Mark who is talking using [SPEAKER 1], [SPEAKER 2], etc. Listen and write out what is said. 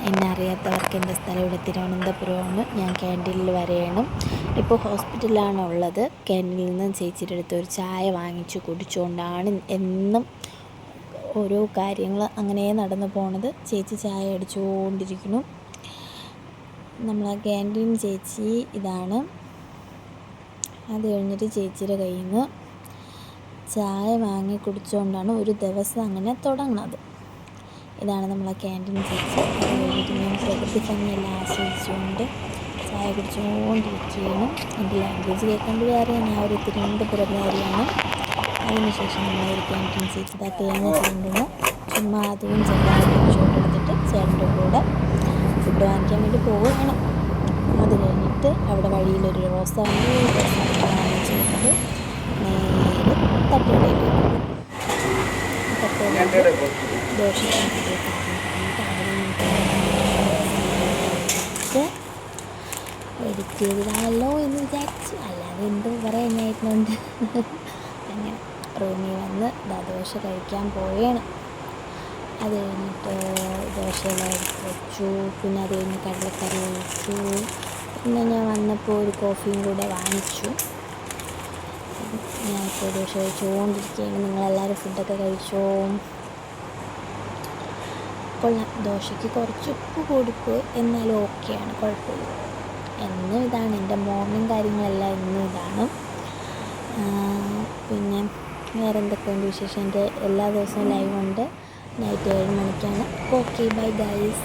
[SPEAKER 1] എന്നെ അറിയാത്തവർക്ക് എൻ്റെ സ്ഥലം ഇവിടെ തിരുവനന്തപുരമാണ്. ഞാൻ ക്യാൻറ്റീനിൽ വരെയാണ്. ഇപ്പോൾ ഹോസ്പിറ്റലിലാണ് ഉള്ളത്. ക്യാൻറ്റീനിൽ നിന്ന് ചേച്ചിയുടെ അടുത്ത് ഒരു ചായ വാങ്ങിച്ചു കുടിച്ചുകൊണ്ടാണ് എന്നും ഓരോ കാര്യങ്ങൾ അങ്ങനെ നടന്നു പോണത്. ചേച്ചി ചായ അടിച്ചുകൊണ്ടിരിക്കുന്നു. നമ്മളെ ക്യാൻറ്റീൻ ചേച്ചി ഇതാണ്. അത് കഴിഞ്ഞിട്ട് ചേച്ചിയുടെ കയ്യിൽ നിന്ന് ചായ വാങ്ങി കുടിച്ചുകൊണ്ടാണ് ഒരു ദിവസം അങ്ങനെ തുടങ്ങുന്നത്. ഇതാണ് നമ്മളെ ക്യാൻറ്റീൻ ചേച്ചി. അത് കഴിഞ്ഞിട്ട് ഞാൻ പ്രകൃതി ഭംഗിയെല്ലാം ആസ്വദിച്ചുകൊണ്ട് ചായ കുടിച്ചുകൊണ്ടിരിക്കുകയാണ്. എൻ്റെ ലാംഗ്വേജ് കേൾക്കുമ്പോഴേ അറിയാം ഞാൻ ഒരു തിരുവനന്തപുരംകാരിയാണ്. അതിനുശേഷം നമ്മളൊരു ക്യാൻറ്റീൻ ചേച്ചി തേങ്ങ ചുരുണ്ടുന്നു. ചുമ്മാ അതും ചെറുതായിട്ട് ചോട്ടെടുത്തിട്ട് ചേട്ടൻ്റെ കൂടെ ഫുഡ് വാങ്ങിക്കാൻ വേണ്ടി പോവുകയാണ്. അത് കഴിഞ്ഞിട്ട് അവിടെ വഴിയിലൊരു റോസ വാങ്ങിച്ചിട്ട് നേരെ തട്ടുകടയിൽ ദോശ എഡിറ്റ് ചെയ്തതാണല്ലോ എന്ന് വിചാരിച്ചു. അല്ലാതെ എന്ത് പറയാനായിരുന്നുണ്ട്. അങ്ങനെ റൂമിൽ വന്ന് ദോശ കഴിക്കാൻ പോവുകയാണ്. അത് കഴിഞ്ഞിട്ട് ദോശയെല്ലാം എടുത്ത് വെച്ചു. പിന്നെ അത് കഴിഞ്ഞ് കടലക്കറി വെച്ചു. പിന്നെ ഞാൻ വന്നപ്പോൾ ഒരു കോഫിയും കൂടെ വാങ്ങിച്ചു. ഞാനിപ്പോൾ ദോശ കഴിച്ചുകൊണ്ടിരിക്കുകയാണ്. നിങ്ങളെല്ലാവരും ഫുഡൊക്കെ കഴിച്ചോ? കൊള്ളാം. ദോശയ്ക്ക് കുറച്ച് ഉപ്പ് കൂടിപ്പോയി, എന്നാലും ഓക്കെയാണ്, കുഴപ്പമില്ല. എന്നും ഇതാണ് എൻ്റെ മോർണിംഗ് കാര്യങ്ങളെല്ലാം. എന്നും ഇതാണ്. പിന്നെ വേറെ എന്തൊക്കെയുണ്ട് വിശേഷം? എൻ്റെ എല്ലാ ദിവസവും ലൈവ് ഉണ്ട്. നൈറ്റ് 7 മണിക്കാണ്. Okay, bye guys.